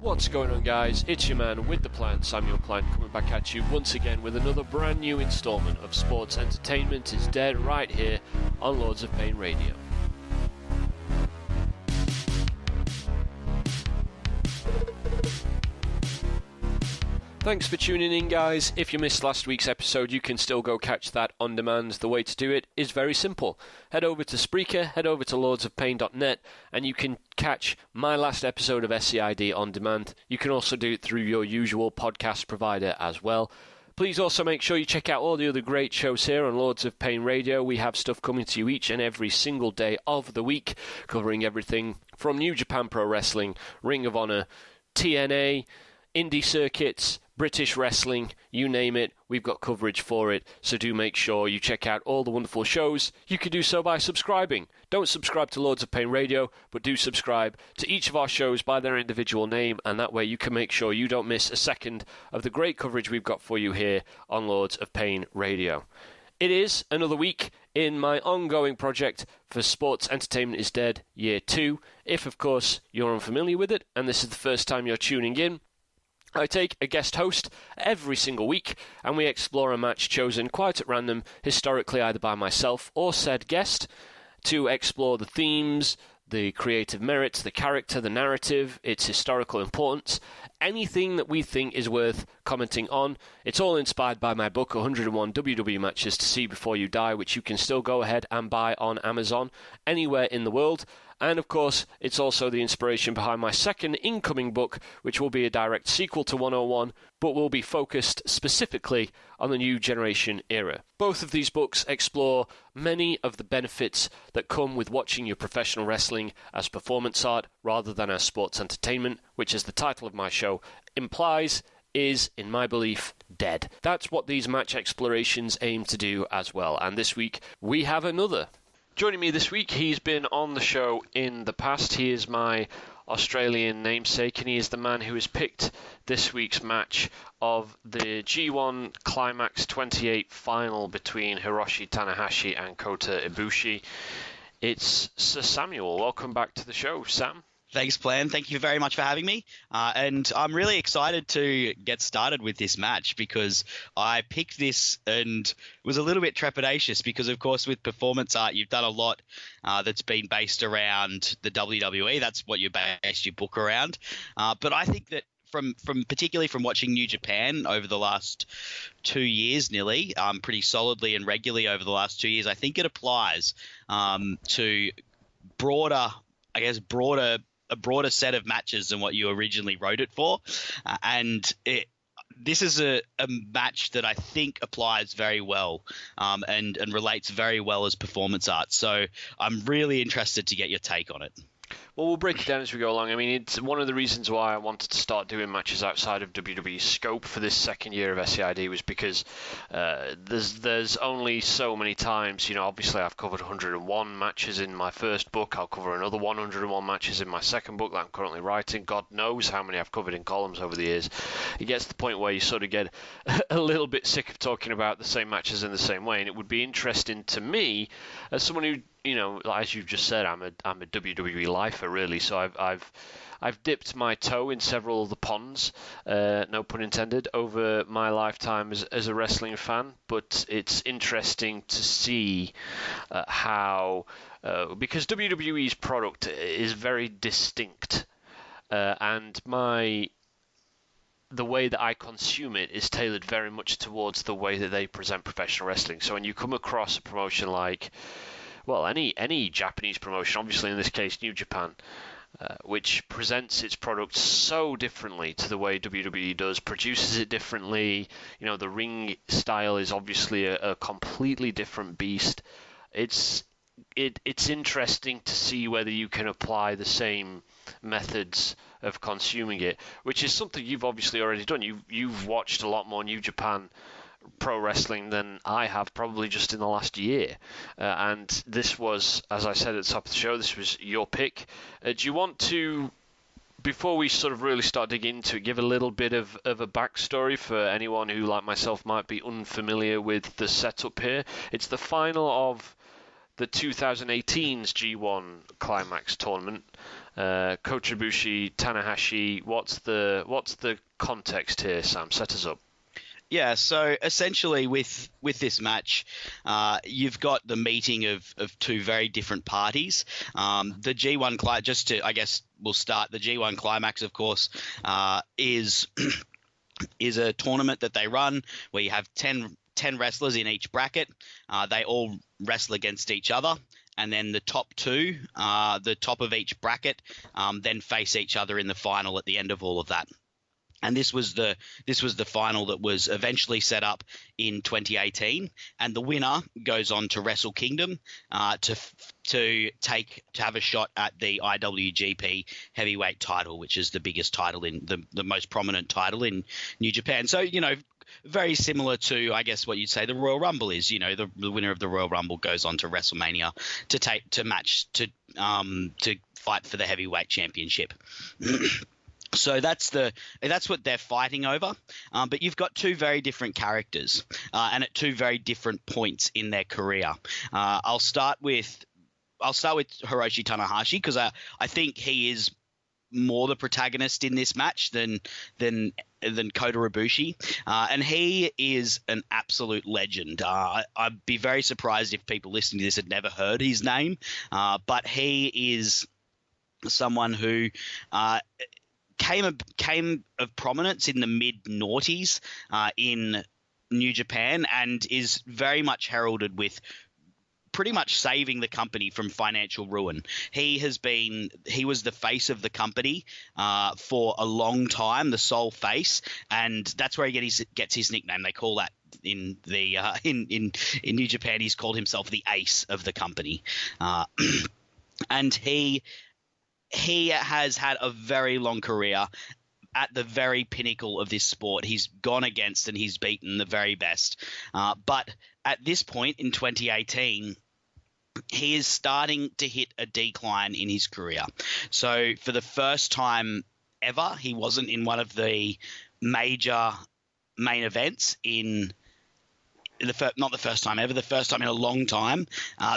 What's going on, guys? It's your man with the plan, Samuel Plan, coming back at you once again with another brand new installment of Sports Entertainment is Dead right here on Lords of Pain Radio. Thanks for tuning in, guys. If you missed last week's episode, you can still go catch that on demand. The way to do it is very simple. Head over to Spreaker, head over to lordsofpain.net, and you can catch my last episode of SEID on demand. You can also do it through your usual podcast provider as well. Please also make sure you check out all the other great shows here on Lords of Pain Radio. We have stuff coming to you each and every single day of the week, covering everything from New Japan Pro Wrestling, Ring of Honor, TNA, indie circuits, British wrestling, you name it, we've got coverage for it, so do make sure you check out all the wonderful shows. You can do so by subscribing. Don't subscribe to Lords of Pain Radio, but do subscribe to each of our shows by their individual name, and that way you can make sure you don't miss a second of the great coverage we've got for you here on Lords of Pain Radio. It is another week in my ongoing project for Sports Entertainment is Dead Year 2. If, of course, you're unfamiliar with it, and this is the first time you're tuning in, I take a guest host every single week, and we explore a match chosen quite at random, historically either by myself or said guest, to explore the themes, the creative merits, the character, the narrative, its historical importance, anything that we think is worth commenting on. It's all inspired by my book, 101 WWE Matches to See Before You Die, which you can still go ahead and buy on Amazon anywhere in the world. And, of course, it's also the inspiration behind my second incoming book, which will be a direct sequel to 101, but will be focused specifically on the new generation era. Both of these books explore many of the benefits that come with watching your professional wrestling as performance art rather than as sports entertainment, which, as the title of my show implies, is, in my belief, dead. That's what these match explorations aim to do as well. And this week, we have another. Joining me this week, he's been on the show in the past. He is my Australian namesake, and he is the man who has picked this week's match of the G1 Climax 28 final between Hiroshi Tanahashi and Kota Ibushi. It's Sir Samuel. Welcome back to the show, Sam. Thanks, Plan. Thank you very much for having me. And I'm really excited to get started with this match because I picked this and was a little bit trepidatious because, of course, with performance art, you've done a lot that's been based around the WWE. That's what you based your book around. But I think that particularly from watching New Japan over the last 2 years nearly, pretty solidly and regularly over the last 2 years, I think it applies to a broader set of matches than what you originally wrote it for. This is a match that I think applies very well and relates very well as performance art. So I'm really interested to get your take on it. Well, we'll break it down as we go along. I mean, it's one of the reasons why I wanted to start doing matches outside of WWE's scope for this second year of SEID was because there's only so many times, obviously I've covered 101 matches in my first book. I'll cover another 101 matches in my second book that I'm currently writing. God knows how many I've covered in columns over the years. It gets to the point where you sort of get a little bit sick of talking about the same matches in the same way, and it would be interesting to me as someone who, as you've just said, I'm a WWE lifer, really. So I've dipped my toe in several of the ponds, no pun intended, over my lifetime as a wrestling fan. But it's interesting to see how, because WWE's product is very distinct, and the way that I consume it is tailored very much towards the way that they present professional wrestling. So when you come across a promotion like, well, any Japanese promotion, obviously in this case New Japan, which presents its product so differently to the way WWE does, produces it differently, the ring style is obviously a completely different beast. It's interesting to see whether you can apply the same methods of consuming it, which is something you've obviously already done. You've watched a lot more New Japan pro wrestling than I have, probably just in the last year, and this was, as I said at the top of the show, this was your pick. Do you want to, before we sort of really start digging into it, give a little bit of a backstory for anyone who, like myself, might be unfamiliar with the setup here? It's the final of the 2018's G1 Climax tournament. Kota Ibushi, Tanahashi. What's the context here, Sam? Set us up. Yeah, so essentially with this match, you've got the meeting of two very different parties. The G1 just to, I guess we'll start. The G1 Climax, of course, is a tournament that they run where you have 10 wrestlers in each bracket. They all wrestle against each other. And then the top two, the top of each bracket, then face each other in the final at the end of all of that. And this was the final that was eventually set up in 2018, and the winner goes on to Wrestle Kingdom to have a shot at the IWGP Heavyweight title, which is the biggest title in the most prominent title in New Japan. So very similar to, I guess, what you'd say the Royal Rumble is. The winner of the Royal Rumble goes on to WrestleMania to fight for the heavyweight championship. So that's what they're fighting over. But you've got two very different characters, and at two very different points in their career. I'll start with Hiroshi Tanahashi, because I think he is more the protagonist in this match than Kota Ibushi, and he is an absolute legend. I'd be very surprised if people listening to this had never heard his name, but he is someone who came of prominence in the mid-noughties in New Japan, and is very much heralded with pretty much saving the company from financial ruin. He was the face of the company for a long time, the sole face, and that's where he gets his nickname. They call that in New Japan, he's called himself the ace of the company, and he has had a very long career at the very pinnacle of this sport. He's gone against and he's beaten the very best. But at this point in 2018, he is starting to hit a decline in his career. So for the first time ever, he wasn't in one of the major main events not the first time ever, the first time in a long time.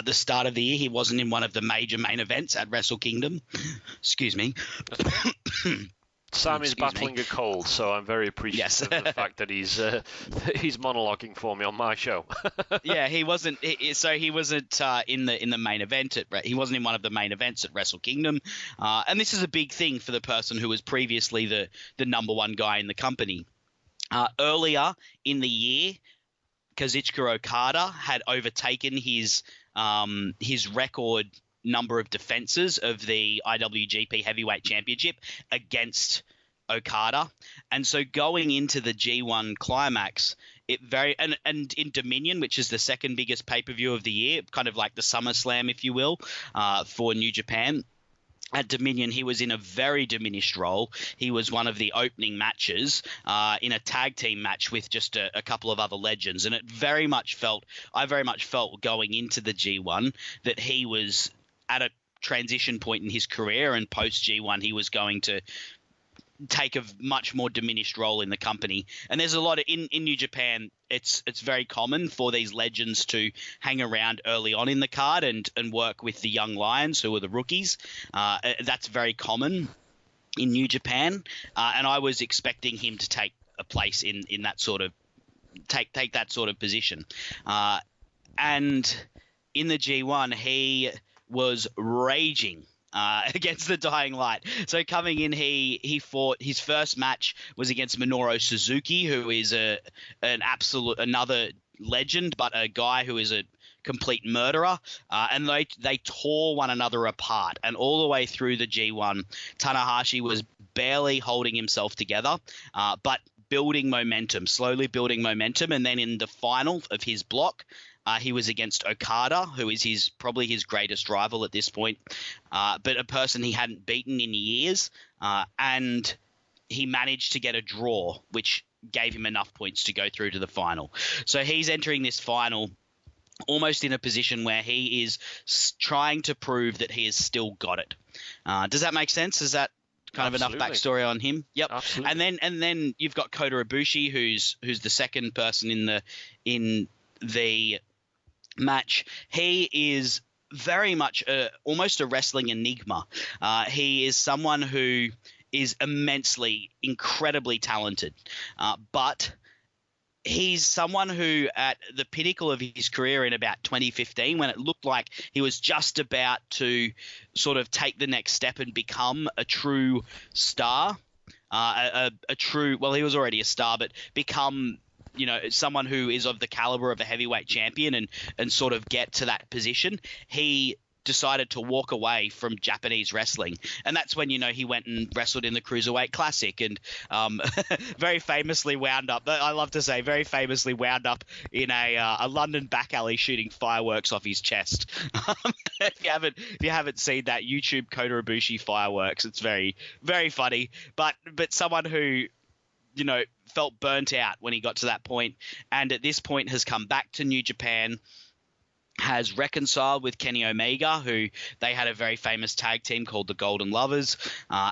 The start of the year, he wasn't in one of the major main events at Wrestle Kingdom. Excuse me. Sam is battling a cold, so I'm very appreciative of the fact that he's monologuing for me on my show. Yeah, he wasn't. He wasn't in the main event. He wasn't in one of the main events at Wrestle Kingdom, and this is a big thing for the person who was previously the number one guy in the company. Earlier in the year, Kazuchika Okada had overtaken his record number of defenses of the IWGP Heavyweight Championship against Okada, and so going into the G1 Climax, and in Dominion, which is the second biggest pay-per-view of the year, kind of like the SummerSlam, if you will, for New Japan. At Dominion, he was in a very diminished role. He was one of the opening matches in a tag team match with just a couple of other legends. And I very much felt going into the G1 that he was at a transition point in his career, and post G1 he was going to take a much more diminished role in the company. And there's a lot of in New Japan, it's very common for these legends to hang around early on in the card and work with the young lions who are the rookies. That's very common in New Japan, and I was expecting him to take a place in that sort of take that sort of position. And in the G1, he was raging against the Dying Light. So coming in, he fought. His first match was against Minoru Suzuki, who is another legend, but a guy who is a complete murderer. And they tore one another apart. And all the way through the G1, Tanahashi was barely holding himself together, but slowly building momentum. And then in the final of his block, he was against Okada, who is probably his greatest rival at this point, but a person he hadn't beaten in years, and he managed to get a draw, which gave him enough points to go through to the final. So he's entering this final almost in a position where he is trying to prove that he has still got it. Does that make sense? Is that kind of enough backstory on him? Yep. Absolutely. And then you've got Kota Ibushi, who's the second person in the match. He is very much almost a wrestling enigma. He is someone who is immensely, incredibly talented, but he's someone who, at the pinnacle of his career in about 2015, when it looked like he was just about to sort of take the next step and become a true star, a true – well, he was already a star, but become – someone who is of the caliber of a heavyweight champion and sort of get to that position, he decided to walk away from Japanese wrestling. And that's when, he went and wrestled in the Cruiserweight Classic and very famously wound up, I love to say, very famously wound up in a London back alley shooting fireworks off his chest. If you haven't seen that, YouTube Kota Ibushi fireworks, it's very, very funny. But someone who, felt burnt out when he got to that point, and at this point has come back to New Japan, has reconciled with Kenny Omega, who they had a very famous tag team called the Golden Lovers,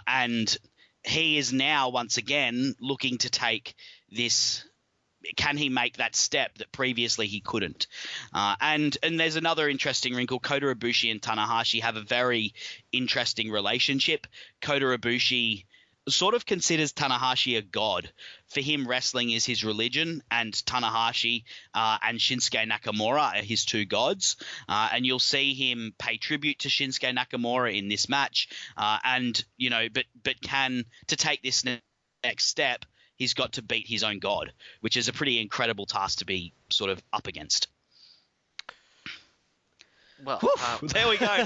and he is now once again looking to take this. Can he make that step that previously he couldn't? And there's another interesting wrinkle. Kota Ibushi and Tanahashi have a very interesting relationship. Kota Ibushi sort of considers Tanahashi a god. For him, wrestling is his religion, and Tanahashi and Shinsuke Nakamura are his two gods. And you'll see him pay tribute to Shinsuke Nakamura in this match. But to take this next step, he's got to beat his own god, which is a pretty incredible task to be sort of up against. Well, there we go.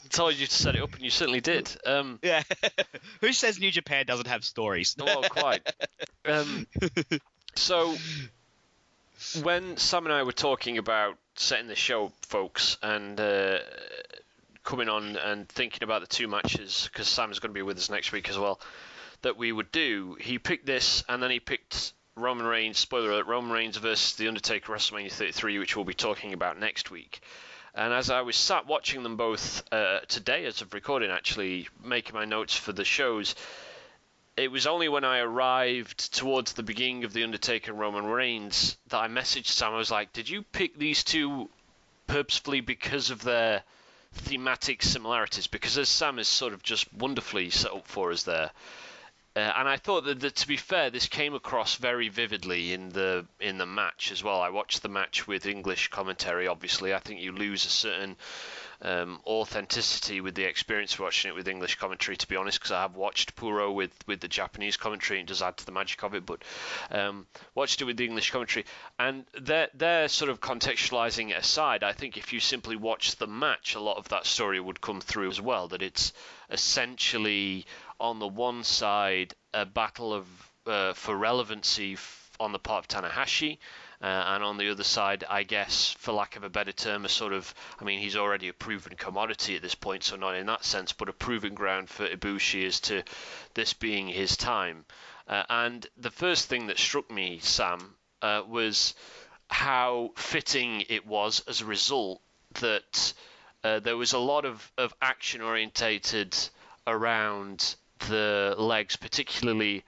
Told you to set it up, and you certainly did. Yeah. Who says New Japan doesn't have stories? Well, quite. So, when Sam and I were talking about setting the show, folks, and coming on and thinking about the two matches, because Sam's going to be with us next week as well, that we would do, he picked this, and then he picked Roman Reigns, spoiler alert, Roman Reigns versus The Undertaker, WrestleMania 33, which we'll be talking about next week. And as I was sat watching them both today, as of recording, actually, making my notes for the shows, it was only when I arrived towards the beginning of The Undertaker and Roman Reigns that I messaged Sam. I was like, did you pick these two purposefully because of their thematic similarities? Because as Sam is sort of just wonderfully set up for us there. And I thought that, to be fair, this came across very vividly in the match as well. I watched the match with English commentary, obviously. I think you lose a certain authenticity with the experience of watching it with English commentary, to be honest, because I have watched Puro with the Japanese commentary, and it does add to the magic of it, but watched it with the English commentary. And they're sort of contextualizing it aside. I think if you simply watch the match, a lot of that story would come through as well, that it's essentially, on the one side, a battle for relevancy on the part of Tanahashi, and on the other side, I guess, for lack of a better term, a sort of, I mean, he's already a proven commodity at this point, so not in that sense, but a proving ground for Ibushi as to this being his time. And the first thing that struck me, Sam, was how fitting it was as a result that there was a lot of action orientated around the legs, particularly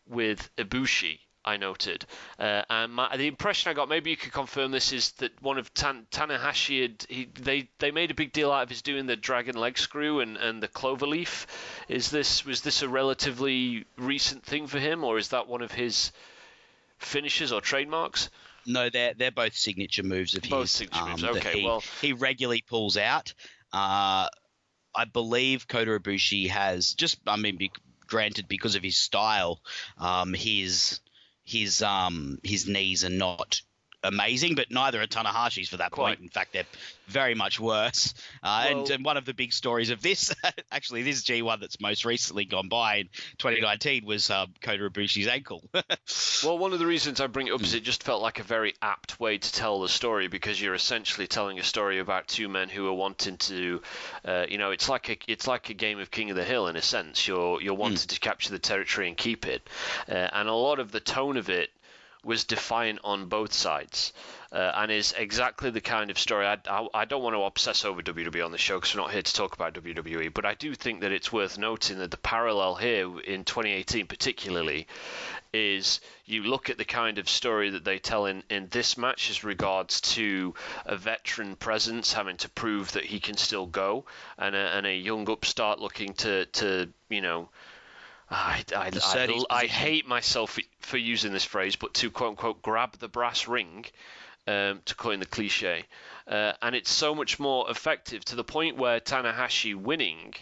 with Ibushi, I noted. And the impression I got, maybe you could confirm this, is that one of Tanahashi, they made a big deal out of his doing the dragon leg screw and the cloverleaf. Was this a relatively recent thing for him, or is that one of his finishes or trademarks? No, they're both signature moves of his. Both signature moves. Okay, he regularly pulls out. I believe Kota Ibushi has granted, because of his style, his knees are not amazing, but neither are Tanahashi's for that point. In fact, they're very much worse. And one of the big stories of this, actually this G1 that's most recently gone by in 2019, was Kota Ibushi's ankle. Well, one of the reasons I bring it up is it just felt like a very apt way to tell the story, because you're essentially telling a story about two men who are wanting to, it's like a game of King of the Hill in a sense. You're wanting to capture the territory and keep it, and a lot of the tone of it was defiant on both sides, and is exactly the kind of story. I don't want to obsess over WWE on the show because we're not here to talk about WWE, but I do think that it's worth noting that the parallel here in 2018 particularly is you look at the kind of story that they tell in this match as regards to a veteran presence having to prove that he can still go, and a young upstart looking to you know, I hate myself for using this phrase, but to quote unquote grab the brass ring, to coin the cliche, and it's so much more effective to the point where Tanahashi winning,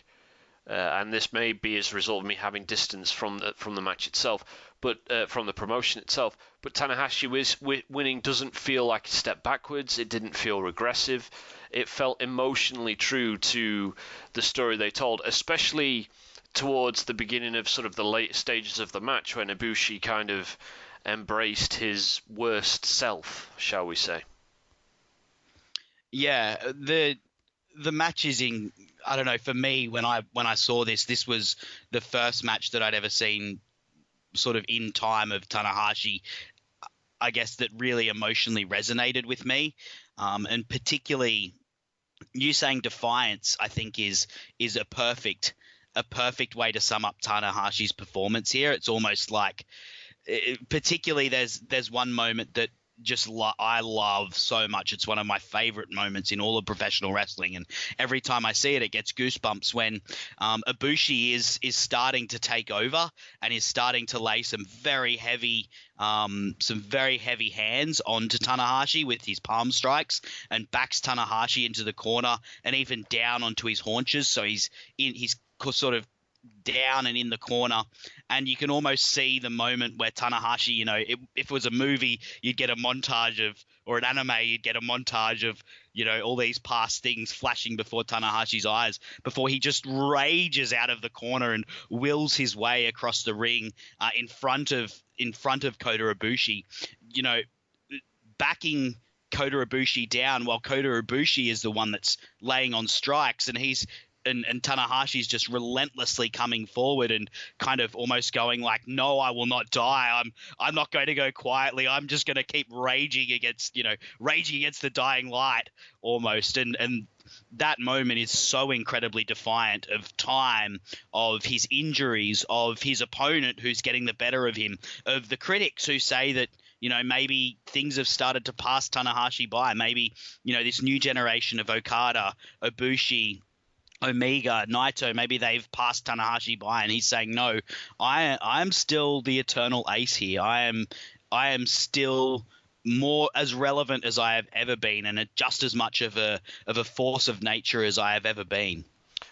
and this may be as a result of me having distance from the match itself, but from the promotion itself. But Tanahashi winning doesn't feel like a step backwards. It didn't feel regressive. It felt emotionally true to the story they told, especially towards the beginning of sort of the late stages of the match when Ibushi kind of embraced his worst self, shall we say. Yeah, the match is in. I don't know. For me, when I saw this was the first match that I'd ever seen, sort of in time of Tanahashi, I guess, that really emotionally resonated with me, and particularly you saying defiance, I think is a perfect way to sum up Tanahashi's performance here. It's almost like, particularly there's one moment that just I love so much. It's one of my favorite moments in all of professional wrestling, and every time I see it, it gets goosebumps when Ibushi is starting to take over and is starting to lay some very heavy hands onto Tanahashi with his palm strikes, and backs Tanahashi into the corner and even down onto his haunches, so he's sort of down and in the corner, and you can almost see the moment where Tanahashi, you know, if it was a movie, you'd get a montage of, or an anime, you'd get a montage of, you know, all these past things flashing before Tanahashi's eyes before he just rages out of the corner and wills his way across the ring in front of Kota Ibushi, you know, backing Kota Ibushi down while Kota Ibushi is the one that's laying on strikes, and and Tanahashi's just relentlessly coming forward and kind of almost going like, no, I will not die. I'm not going to go quietly. I'm just going to keep raging against the dying light almost. And that moment is so incredibly defiant of time, of his injuries, of his opponent who's getting the better of him, of the critics who say that, you know, maybe things have started to pass Tanahashi by. Maybe, you know, this new generation of Okada, Ibushi, Omega, Naito, maybe they've passed Tanahashi by, and he's saying, no, I'm still the eternal ace here. I am still more as relevant as I have ever been, and just as much of a force of nature as I have ever been.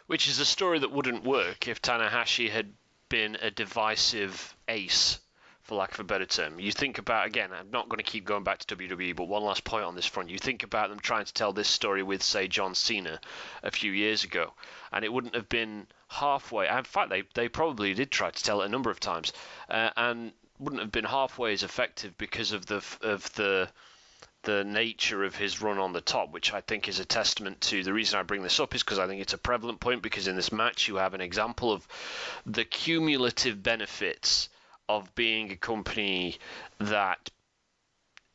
Which is a story that wouldn't work if Tanahashi had been a divisive ace, for lack of a better term. You think about, again, I'm not going to keep going back to WWE, but one last point on this front. You think about them trying to tell this story with, say, John Cena a few years ago, and it wouldn't have been halfway. In fact, they probably did try to tell it a number of times, and wouldn't have been halfway as effective because of the nature of his run on the top, which I think is a testament to the reason I bring this up is because I think it's a prevalent point, because in this match you have an example of the cumulative benefits of being a company that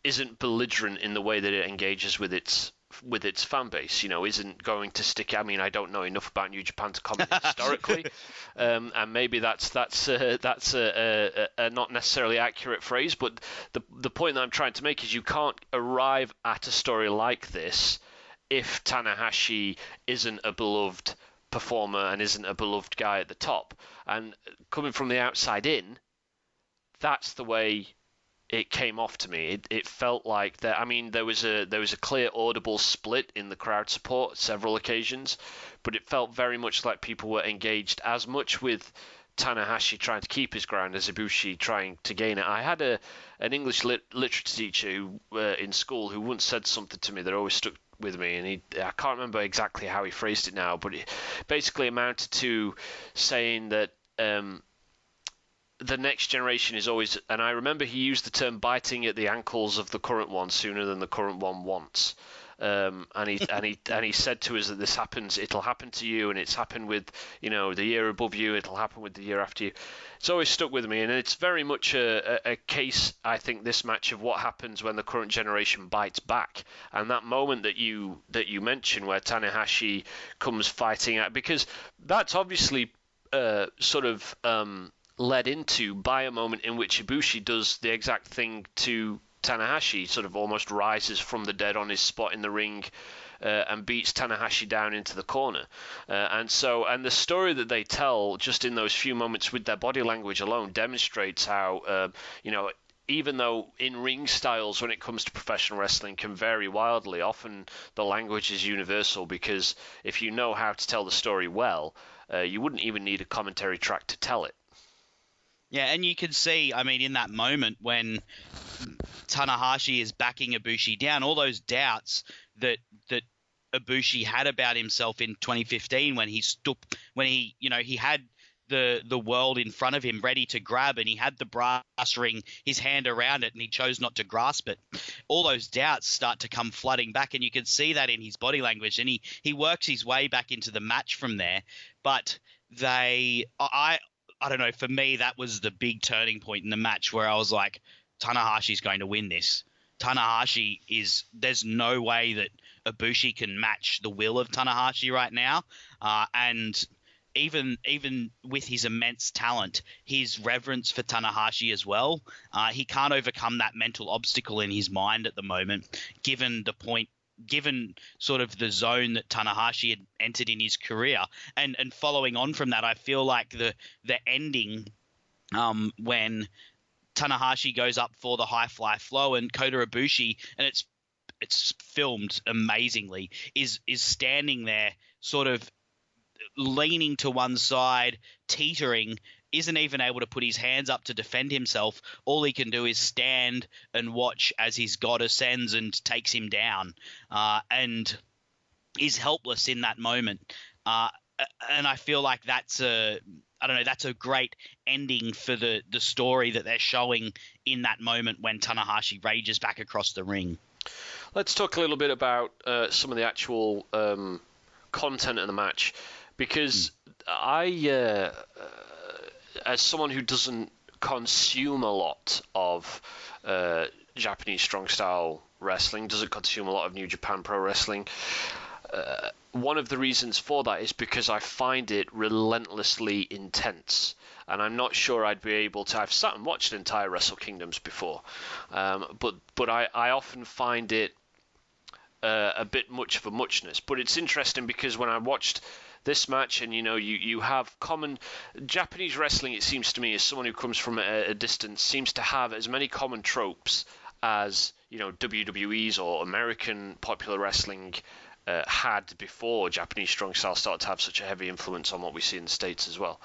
isn't belligerent in the way that it engages with its fan base, you know, isn't going to stick. I mean, I don't know enough about New Japan to comment historically, and maybe that's a not necessarily accurate phrase, but the point that I'm trying to make is you can't arrive at a story like this if Tanahashi isn't a beloved performer and isn't a beloved guy at the top. And coming from the outside in, that's the way it came off to me. It felt like that. I mean, there was a clear audible split in the crowd support at several occasions, but it felt very much like people were engaged as much with Tanahashi trying to keep his ground as Ibushi trying to gain it. I had an English literature teacher who, in school, who once said something to me that always stuck with me, and I can't remember exactly how he phrased it now, but it basically amounted to saying that the next generation is always, and I remember he used the term biting at the ankles of the current one sooner than the current one wants. And he said to us that this happens, it'll happen to you, and it's happened with, the year above you, it'll happen with the year after you. It's always stuck with me, and it's very much a case, I think, this match, of what happens when the current generation bites back. And that moment that you mentioned, where Tanahashi comes fighting out, because that's obviously led into by a moment in which Ibushi does the exact thing to Tanahashi, sort of almost rises from the dead on his spot in the ring, and beats Tanahashi down into the corner. And the story that they tell just in those few moments with their body language alone demonstrates how, even though in-ring styles when it comes to professional wrestling can vary wildly, often the language is universal, because if you know how to tell the story well, you wouldn't even need a commentary track to tell it. Yeah, and you can see, in that moment when Tanahashi is backing Ibushi down, all those doubts that Ibushi had about himself in 2015 when he had the world in front of him ready to grab, and he had the brass ring, his hand around it, and he chose not to grasp it. All those doubts start to come flooding back, and you can see that in his body language, and he works his way back into the match from there. But I don't know, for me, that was the big turning point in the match where I was like, Tanahashi's going to win this. There's no way that Ibushi can match the will of Tanahashi right now. And even with his immense talent, his reverence for Tanahashi as well, he can't overcome that mental obstacle in his mind at the moment, given sort of the zone that Tanahashi had entered in his career. And following on from that, I feel like the ending, when Tanahashi goes up for the high fly flow and Kota Ibushi, and it's filmed amazingly, is standing there sort of leaning to one side, teetering, isn't even able to put his hands up to defend himself. All he can do is stand and watch as his god ascends and takes him down, and is helpless in that moment. And I feel like that's a great ending for the story that they're showing in that moment when Tanahashi rages back across the ring. Let's talk a little bit about some of the actual content of the match, because I, as someone who doesn't consume a lot of Japanese strong style wrestling, doesn't consume a lot of New Japan Pro Wrestling, one of the reasons for that is because I find it relentlessly intense, and I'm not sure I'd be able to. I've sat and watched entire Wrestle Kingdoms before, but I often find it a bit much of a muchness. But it's interesting because when I watched this match, and you have common Japanese wrestling, it seems to me, as someone who comes from a distance, seems to have as many common tropes as WWE's or American popular wrestling had before Japanese strong style started to have such a heavy influence on what we see in the States as well.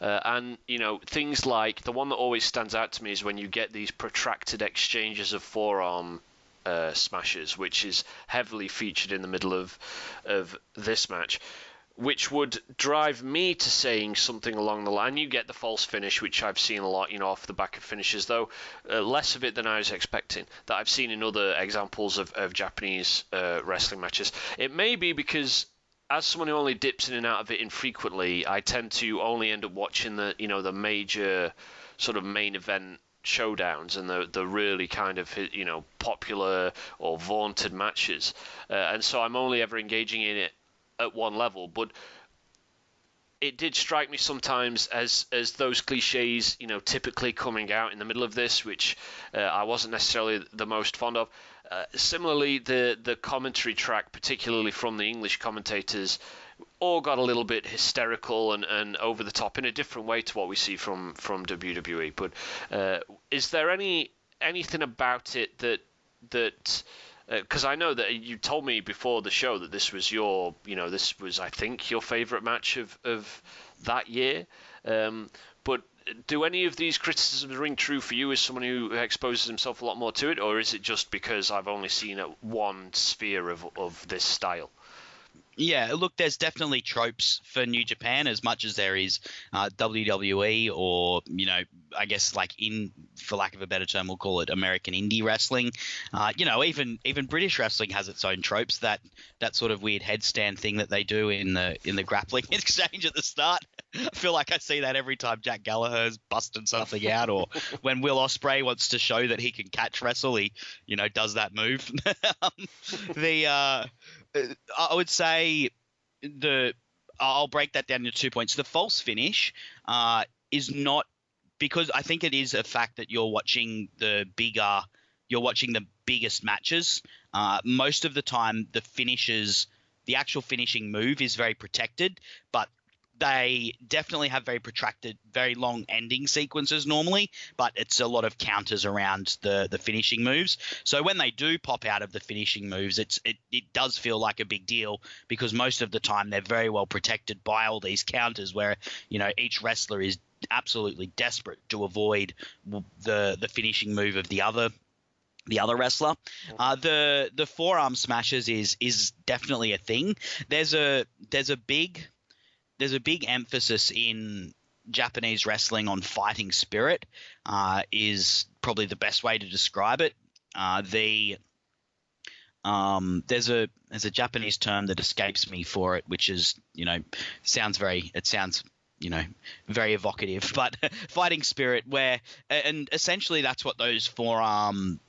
And things like, the one that always stands out to me is when you get these protracted exchanges of forearm smashes, which is heavily featured in the middle of this match, which would drive me to saying something along the line. You get the false finish, which I've seen a lot, off the back of finishes, though less of it than I was expecting, that I've seen in other examples of Japanese wrestling matches. It may be because, as someone who only dips in and out of it infrequently, I tend to only end up watching the major sort of main event showdowns and the really kind of popular or vaunted matches, and so I'm only ever engaging in it at one level. But it did strike me sometimes as those cliches, typically coming out in the middle of this, which I wasn't necessarily the most fond of. Similarly, the commentary track, particularly from the English commentators, all got a little bit hysterical and over the top in a different way to what we see from WWE. But is there anything about it that because I know that you told me before the show that this was this was, I think, your favourite match of that year. But do any of these criticisms ring true for you as someone who exposes himself a lot more to it, or is it just because I've only seen one sphere of this style? Yeah, look, there's definitely tropes for New Japan as much as there is WWE or, I guess for lack of a better term, we'll call it American indie wrestling. Even British wrestling has its own tropes. That sort of weird headstand thing that they do in the grappling exchange at the start. I feel like I see that every time Jack Gallagher's busting something out, or when Will Ospreay wants to show that he can catch wrestle, he does that move. I would say I'll break that down into 2 points. The false finish is not, because I think it is a fact that you're watching the biggest matches. Most of the time, the actual finishing move is very protected, but they definitely have very protracted, very long ending sequences normally, but it's a lot of counters around the finishing moves. So when they do pop out of the finishing moves, it does feel like a big deal, because most of the time they're very well protected by all these counters where, each wrestler is absolutely desperate to avoid the finishing move of the other wrestler. The forearm smashes is definitely a thing. There's a big emphasis in Japanese wrestling on fighting spirit, is probably the best way to describe it. There's a Japanese term that escapes me for it, which is, sounds very evocative, but fighting spirit, and essentially that's what those forearm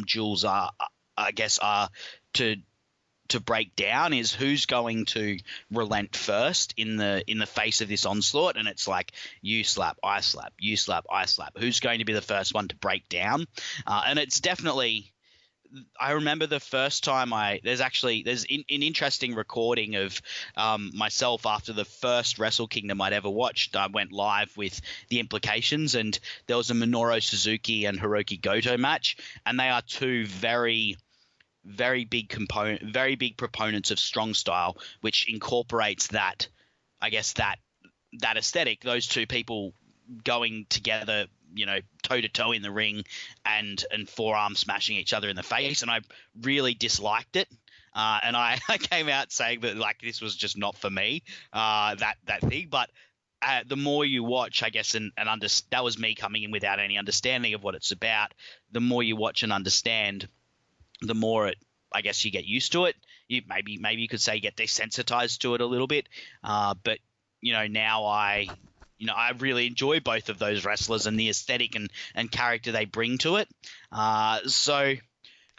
jewels are, I guess, are to break down, is who's going to relent first in the face of this onslaught. And it's like, you slap, I slap, you slap, I slap. Who's going to be the first one to break down? And it's definitely, I remember the first time there's an interesting recording of myself after the first Wrestle Kingdom I'd ever watched. I went live with the implications, and there was a Minoru Suzuki and Hiroki Goto match, and they are two very big proponents of strong style, which incorporates that, I guess, that aesthetic. Those two people going together, toe to toe in the ring and forearm smashing each other in the face, and I really disliked it. And I came out saying that this was just not for me, that thing. But the more you watch, I guess, and that was me coming in without any understanding of what it's about. The more you watch and understand, the more I guess you get used to it. Maybe you could say get desensitized to it a little bit. But now I really enjoy both of those wrestlers and the aesthetic and character they bring to it. So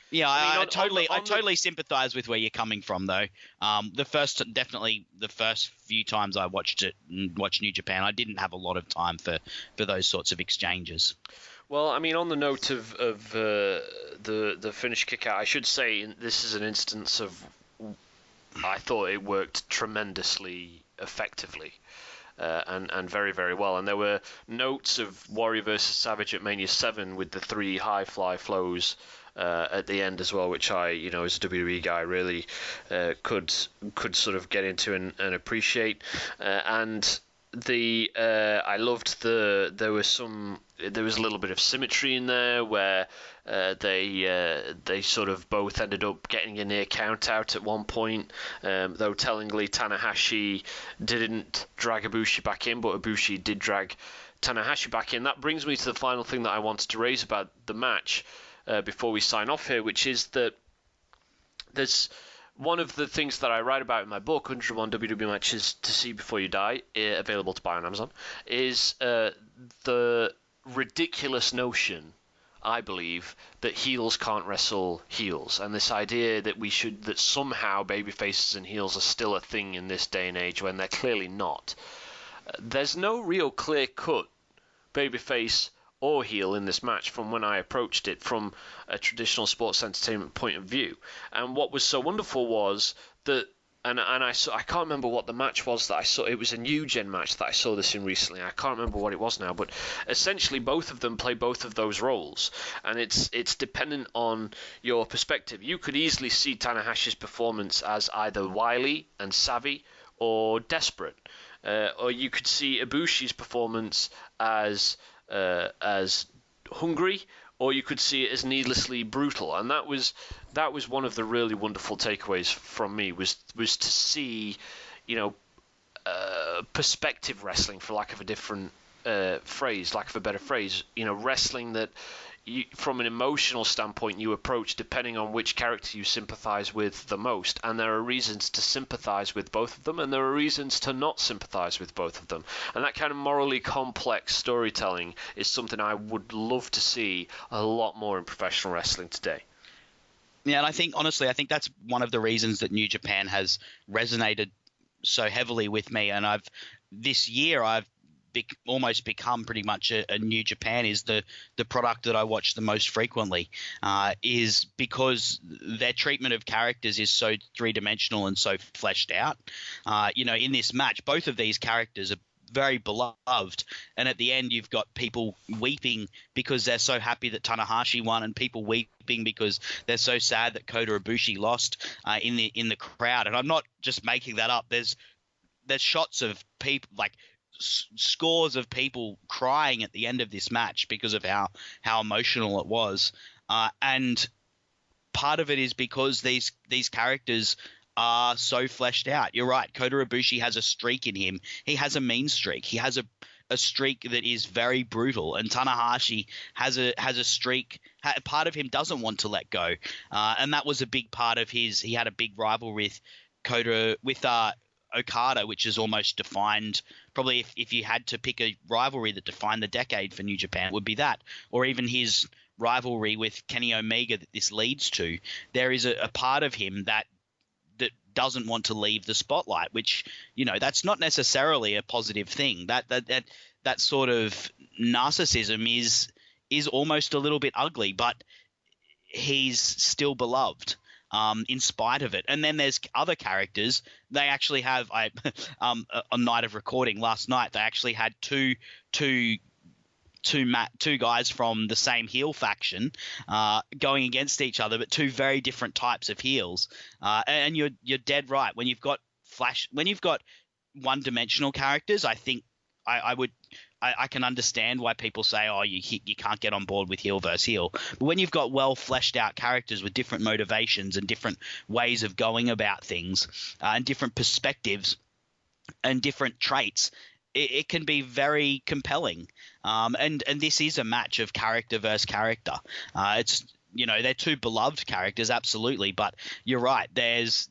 yeah, I totally sympathize with where you're coming from, though. The first few times I watched New Japan, I didn't have a lot of time for those sorts of exchanges. Well, I mean, on the note of the finish kick out, I should say this is an instance of, I thought it worked tremendously effectively, and very, very well. And there were notes of Warrior versus Savage at Mania 7 with the 3 high fly flows at the end as well, which I, as a WWE guy, really could sort of get into and appreciate. And I loved there was a little bit of symmetry in there where they sort of both ended up getting a near count out at one point, though tellingly Tanahashi didn't drag Ibushi back in, but Ibushi did drag Tanahashi back in. That brings me to the final thing that I wanted to raise about the match before we sign off here, which is that there's one of the things that I write about in my book, 101 WWE Matches to See Before You Die, available to buy on Amazon, is the ridiculous notion, I believe, that heels can't wrestle heels, and this idea that somehow babyfaces and heels are still a thing in this day and age when they're clearly not. There's no real clear-cut babyface or heel in this match from when I approached it from a traditional sports entertainment point of view. And what was so wonderful was that, and I can't remember what the match was that I saw. It was a New Gen match that I saw this in recently. I can't remember what it was now, but essentially both of them play both of those roles, and it's dependent on your perspective. You could easily see Tanahashi's performance as either wily and savvy or desperate, or you could see Ibushi's performance as hungry or you could see it as needlessly brutal. And that was one of the really wonderful takeaways from me, was to see, perspective wrestling, for lack of a better phrase, wrestling that from an emotional standpoint you approach depending on which character you sympathize with the most, and there are reasons to sympathize with both of them and there are reasons to not sympathize with both of them, and that kind of morally complex storytelling is something I would love to see a lot more in professional wrestling today. Yeah, and I think that's one of the reasons that New Japan has resonated so heavily with me, and this year I've almost become pretty much a New Japan is the product that I watch the most frequently, is because their treatment of characters is so three-dimensional and so fleshed out. In this match, both of these characters are very beloved, and at the end you've got people weeping because they're so happy that Tanahashi won, and people weeping because they're so sad that Kota Ibushi lost in the crowd. And I'm not just making that up. There's shots of people, like scores of people crying at the end of this match because of how emotional it was, and part of it is because these characters are so fleshed out. You're right, Kota Ibushi has a streak in him. He has a mean streak. He has a streak that is very brutal, and Tanahashi has a streak. Part of him doesn't want to let go, and that was a big part of his. He had a big rivalry with Okada, which is almost defined. Probably if you had to pick a rivalry that defined the decade for New Japan, it would be that, or even his rivalry with Kenny Omega that this leads to. There is a part of him that doesn't want to leave the spotlight, which, that's not necessarily a positive thing. That sort of narcissism is almost a little bit ugly, but he's still beloved in spite of it. And then there's other characters. They actually have on night of recording last night, they actually had two guys from the same heel faction going against each other, but two very different types of heels. And you're dead right. When you've got one-dimensional characters, I think I can understand why people say, oh, you can't get on board with heel versus heel. But when you've got well fleshed out characters with different motivations and different ways of going about things, and different perspectives and different traits, it can be very compelling. And this is a match of character versus character. It's, they're two beloved characters, absolutely. But you're right. There's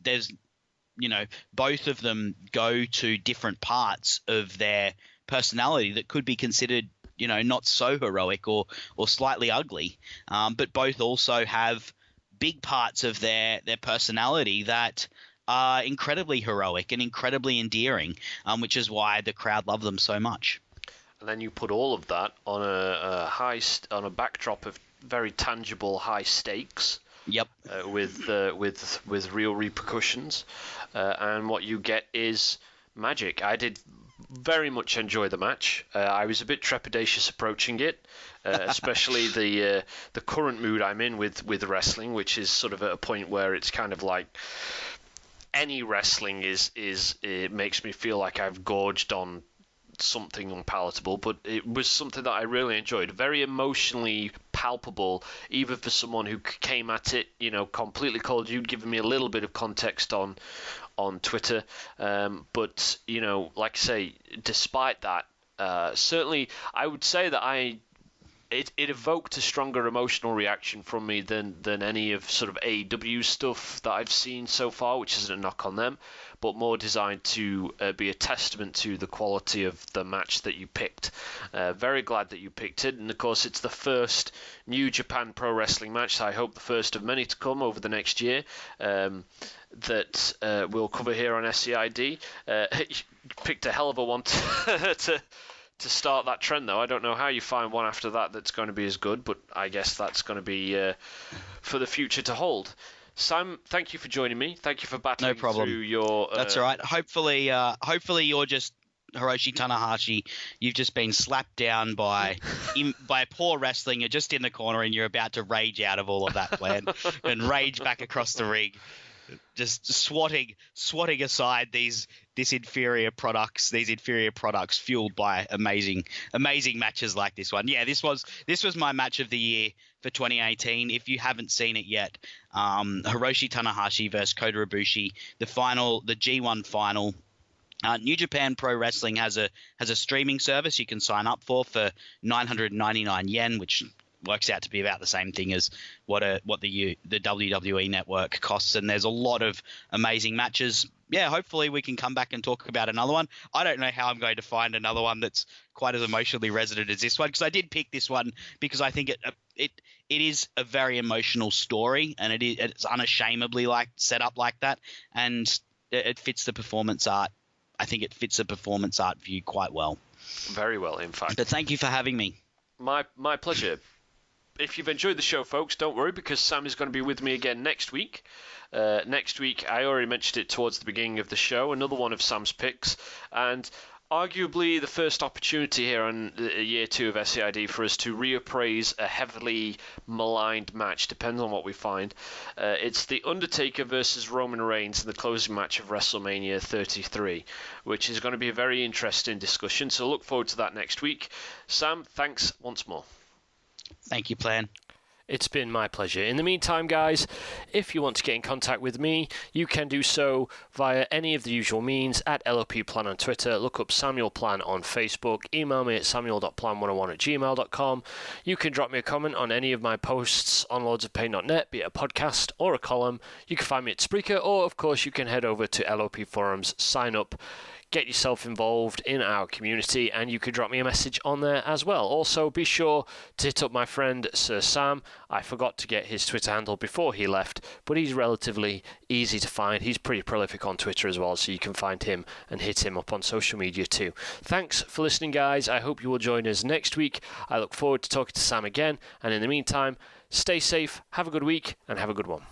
both of them go to different parts of their personality that could be considered, not so heroic or slightly ugly. But both also have big parts of their personality that are incredibly heroic and incredibly endearing, which is why the crowd love them so much. And then you put all of that on a backdrop of very tangible high stakes. Yep. With real repercussions, and what you get is magic. I did very much enjoy the match. I was a bit trepidatious approaching it, especially the current mood I'm in with wrestling, which is sort of at a point where it's kind of like any wrestling it makes me feel like I've gorged on something unpalatable, but it was something that I really enjoyed. Very emotionally palpable, even for someone who came at it, completely cold. You'd given me a little bit of context on Twitter, but like I say, despite that, certainly I would say that it evoked a stronger emotional reaction from me than any of sort of AEW stuff that I've seen so far, which isn't a knock on them, but more designed to be a testament to the quality of the match that you picked. Very glad that you picked it, and of course it's the first New Japan Pro Wrestling match, so I hope the first of many to come over the next year, that we'll cover here on SEID. You picked a hell of a one to start that trend, though. I don't know how you find one after that that's going to be as good, but I guess that's going to be for the future to hold. Sam, thank you for joining me. Thank you for battling through your... That's all right. Hopefully you're just Hiroshi Tanahashi. You've just been slapped down by poor wrestling. You're just in the corner and you're about to rage out of all of that plan and rage back across the ring. just swatting aside these inferior products fueled by amazing matches like this one. Yeah, this was my match of the year for 2018. If you haven't seen it yet, Hiroshi Tanahashi versus Kota Ibushi, the G1 final. New Japan Pro Wrestling has a streaming service you can sign up for 999 yen, which works out to be about the same thing as what the WWE network costs, and there's a lot of amazing matches. Yeah, hopefully we can come back and talk about another one. I don't know how I'm going to find another one that's quite as emotionally resonant as this one, because I did pick this one because I think it is a very emotional story, and it's unashamedly set up like that, and it fits the performance art. I think it fits the performance art view quite well. Very well, in fact. But thank you for having me. My pleasure. If you've enjoyed the show, folks, don't worry, because Sam is going to be with me again next week. Next week, I already mentioned it towards the beginning of the show, another one of Sam's picks, and arguably the first opportunity here on year 2 of SEID for us to reappraise a heavily maligned match, depends on what we find. It's the Undertaker versus Roman Reigns in the closing match of WrestleMania 33, which is going to be a very interesting discussion, so look forward to that next week. Sam, thanks once more. Thank you, Plan. It's been my pleasure. In the meantime, guys, if you want to get in contact with me, you can do so via any of the usual means at LOPPlan on Twitter. Look up Samuel Plan on Facebook. Email me at samuel.plan101@gmail.com. You can drop me a comment on any of my posts on lordsofpain.net, be it a podcast or a column. You can find me at Spreaker, or, of course, you can head over to LOP Forums, sign up, get yourself involved in our community, and you can drop me a message on there as well. Also, be sure to hit up my friend SirSam. I forgot to get his Twitter handle before he left, but he's relatively easy to find. He's pretty prolific on Twitter as well, so you can find him and hit him up on social media too. Thanks for listening, guys. I hope you will join us next week. I look forward to talking to Sam again, and in the meantime, stay safe, have a good week, and have a good one.